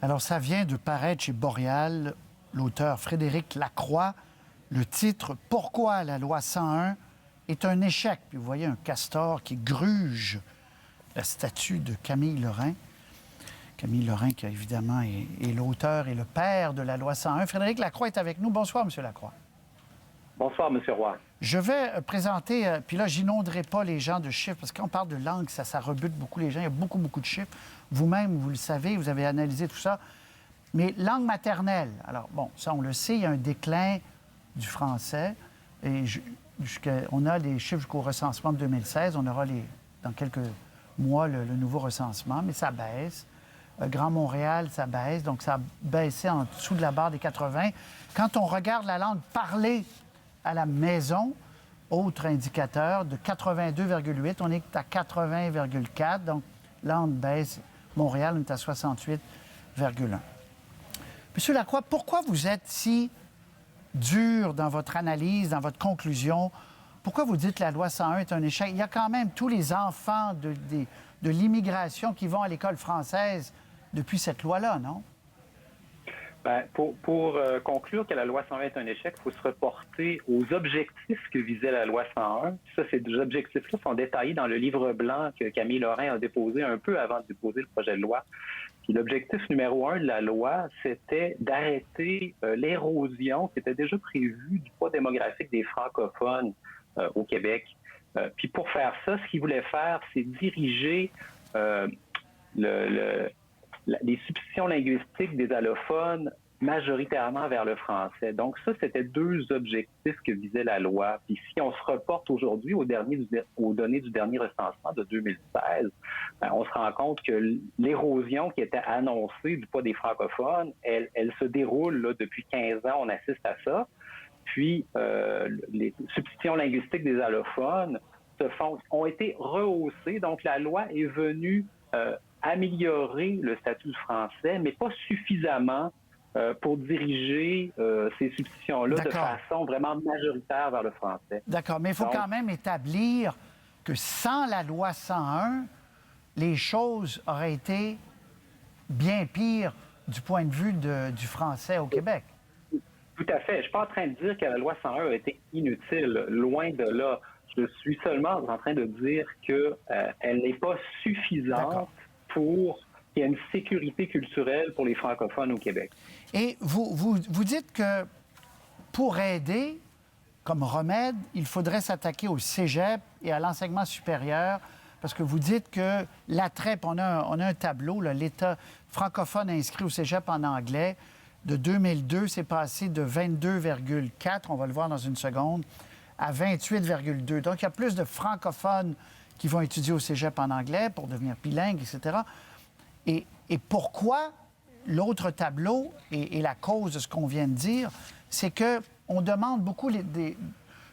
Alors, ça vient de paraître chez Boréal, l'auteur Frédéric Lacroix, le titre « Pourquoi la loi 101 est un échec ». Puis vous voyez un castor qui gruge la statue de Camille Lorrain. Camille Lorrain, qui évidemment est l'auteur et le père de la loi 101. Frédéric Lacroix est avec nous. Bonsoir, M. Lacroix. Bonsoir, M. Roy. Je vais présenter, puis là, j'inonderai pas les gens de chiffres, parce que quand on parle de langue, ça rebute beaucoup les gens. Il y a beaucoup, beaucoup de chiffres. Vous-même, vous le savez, vous avez analysé tout ça. Mais langue maternelle, alors bon, ça, on le sait, il y a un déclin du français. Et on a les chiffres jusqu'au recensement de 2016. On aura, dans quelques mois, le nouveau recensement, mais ça baisse. Grand Montréal, ça baisse. Donc, ça a baissé en dessous de la barre des 80. Quand on regarde la langue parlée à la maison, autre indicateur, de 82,8, on est à 80,4. Donc, langue baisse. Montréal, on est à 68,1. Monsieur Lacroix, pourquoi vous êtes si dur dans votre analyse, dans votre conclusion? Pourquoi vous dites que la loi 101 est un échec? Il y a quand même tous les enfants de l'immigration qui vont à l'école française depuis cette loi-là, non? Bien, pour conclure que la loi 101 est un échec, il faut se reporter aux objectifs que visait la loi 101. Ça, ces deux objectifs-là sont détaillés dans le livre blanc que Camille Lorrain a déposé un peu avant de déposer le projet de loi. Puis l'objectif numéro 1 de la loi, c'était d'arrêter l'érosion qui était déjà prévue du poids démographique des francophones au Québec. Puis pour faire ça, ce qu'il voulait faire, c'est diriger les substitutions linguistiques des allophones majoritairement vers le français. Donc ça, c'était deux objectifs que visait la loi. Puis si on se reporte aujourd'hui aux données du dernier recensement de 2016, on se rend compte que l'érosion qui était annoncée du poids des francophones, elle se déroule là, depuis 15 ans, on assiste à ça. Puis les substitutions linguistiques des allophones ont été rehaussées. Donc la loi est venue améliorer le statut du français, mais pas suffisamment pour diriger ces substitutions-là de façon vraiment majoritaire vers le français. D'accord, mais il faut quand même établir que sans la loi 101, les choses auraient été bien pires du point de vue du français au Québec. Tout à fait. Je ne suis pas en train de dire que la loi 101 a été inutile. Loin de là. Je suis seulement en train de dire qu'elle n'est pas suffisante pour qu'il y ait une sécurité culturelle pour les francophones au Québec. Et vous dites que pour aider, comme remède, il faudrait s'attaquer au cégep et à l'enseignement supérieur, parce que vous dites que l'attrait, on a un tableau, là, l'État francophone inscrit au cégep en anglais, de 2002, c'est passé de 22,4, on va le voir dans une seconde, à 28,2. Donc, il y a plus de francophones qui vont étudier au cégep en anglais pour devenir bilingues, etc. Et pourquoi l'autre tableau, et la cause de ce qu'on vient de dire, c'est qu'on demande beaucoup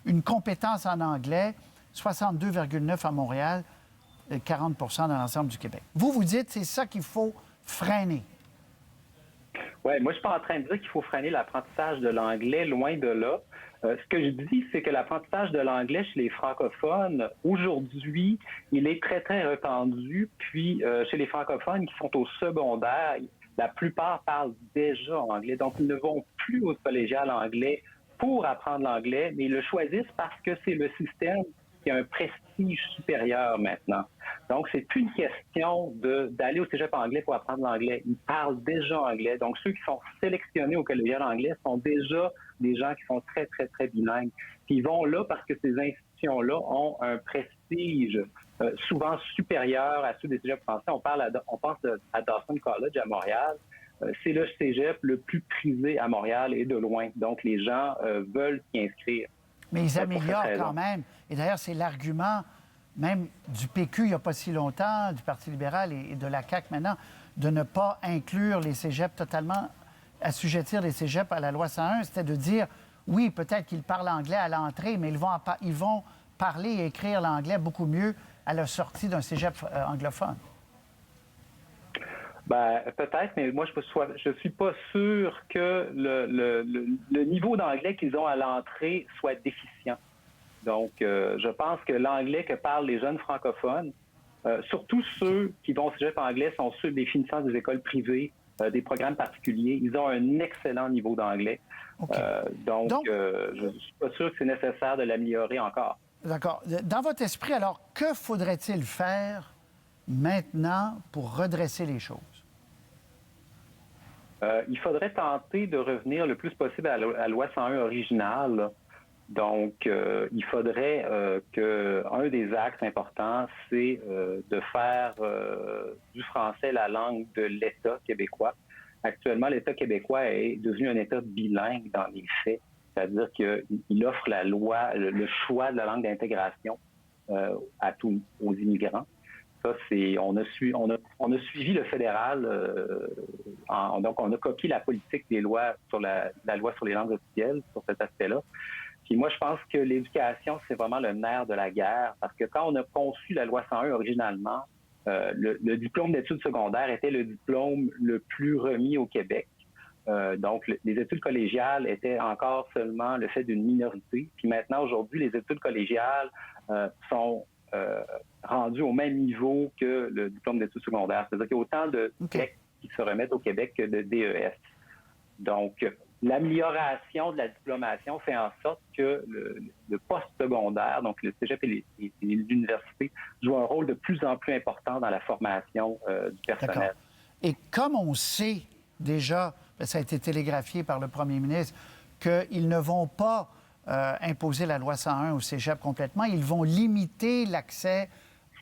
une compétence en anglais, 62,9 à Montréal, 40 dans l'ensemble du Québec. Vous dites c'est ça qu'il faut freiner. Oui, moi, je ne suis pas en train de dire qu'il faut freiner l'apprentissage de l'anglais, loin de là. Ce que je dis, c'est que l'apprentissage de l'anglais chez les francophones, aujourd'hui, il est très, très répandu. Puis, chez les francophones qui sont au secondaire, la plupart parlent déjà anglais. Donc, ils ne vont plus au collégial anglais pour apprendre l'anglais, mais ils le choisissent parce que c'est le système qui a un prestige supérieur maintenant. Donc, c'est plus une question d'aller au cégep anglais pour apprendre l'anglais. Ils parlent déjà anglais. Donc, ceux qui sont sélectionnés au collégial anglais sont déjà des gens qui sont très, très, très bilingues. Puis ils vont là parce que ces institutions-là ont un prestige souvent supérieur à ceux des cégeps français. On pense à Dawson College à Montréal. C'est le cégep le plus prisé à Montréal et de loin. Donc, les gens veulent s'y inscrire. Mais ils améliorent quand même. Et d'ailleurs, c'est l'argument même du PQ il n'y a pas si longtemps, du Parti libéral et de la CAQ maintenant, de ne pas inclure les cégeps totalement, assujettir les cégeps à la loi 101. C'était de dire, oui, peut-être qu'ils parlent anglais à l'entrée, mais ils vont parler et écrire l'anglais beaucoup mieux à la sortie d'un cégep anglophone. Ben, peut-être, mais moi, je suis pas sûr que le niveau d'anglais qu'ils ont à l'entrée soit déficient. Donc, je pense que l'anglais que parlent les jeunes francophones, surtout ceux qui vont au cégep anglais, sont ceux des finissants des écoles privées des programmes particuliers. Ils ont un excellent niveau d'anglais. OK. Donc, je ne suis pas sûr que c'est nécessaire de l'améliorer encore. D'accord. Dans votre esprit, alors, que faudrait-il faire maintenant pour redresser les choses? Il faudrait tenter de revenir le plus possible à la loi 101 originale. Donc, il faudrait qu'un des axes importants, c'est de faire du français la langue de l'État québécois. Actuellement, l'État québécois est devenu un État bilingue dans les faits, c'est-à-dire qu'il offre la loi, le choix de la langue d'intégration à tous aux immigrants. Ça, on a suivi le fédéral, donc on a copié la politique des lois sur la loi sur les langues officielles sur cet aspect-là. Puis moi, je pense que l'éducation, c'est vraiment le nerf de la guerre, parce que quand on a conçu la loi 101 originalement, le diplôme d'études secondaires était le diplôme le plus remis au Québec. Donc, les études collégiales étaient encore seulement le fait d'une minorité. Puis maintenant, aujourd'hui, les études collégiales sont rendues au même niveau que le diplôme d'études secondaires. C'est-à-dire qu'il y a autant de textes qui se remettent au Québec que de DES. Donc, l'amélioration de la diplomation fait en sorte que le post-secondaire, donc le cégep et l'université, jouent un rôle de plus en plus important dans la formation du personnel. D'accord. Et comme on sait déjà, ça a été télégraphié par le premier ministre, qu'ils ne vont pas imposer la loi 101 au cégep complètement, ils vont limiter l'accès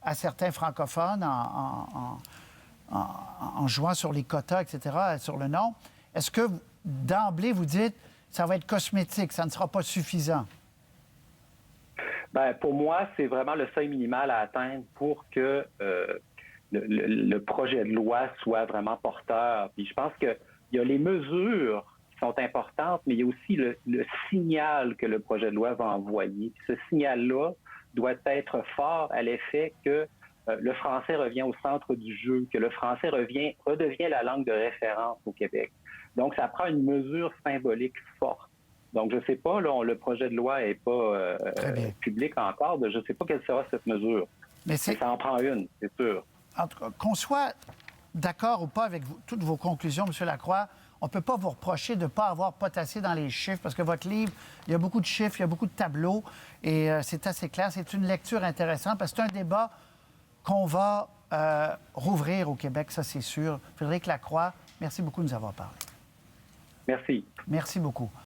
à certains francophones en jouant sur les quotas, etc., sur le nom. Est-ce que d'emblée, vous dites, ça va être cosmétique, ça ne sera pas suffisant? Bien, pour moi, c'est vraiment le seuil minimal à atteindre pour que le projet de loi soit vraiment porteur. Puis je pense qu'il y a les mesures qui sont importantes, mais il y a aussi le signal que le projet de loi va envoyer. Puis ce signal-là doit être fort à l'effet que le français revient au centre du jeu, que le français redevient la langue de référence au Québec. Donc, ça prend une mesure symbolique forte. Donc, je ne sais pas, là, le projet de loi n'est pas public encore, je ne sais pas quelle sera cette mesure. Mais ça en prend une, c'est sûr. En tout cas, qu'on soit d'accord ou pas avec toutes vos conclusions, M. Lacroix, on ne peut pas vous reprocher de ne pas avoir potassé dans les chiffres, parce que votre livre, il y a beaucoup de chiffres, il y a beaucoup de tableaux, et c'est assez clair. C'est une lecture intéressante, parce que c'est un débat qu'on va rouvrir au Québec, ça c'est sûr. Frédéric Lacroix, merci beaucoup de nous avoir parlé. Merci. Merci beaucoup.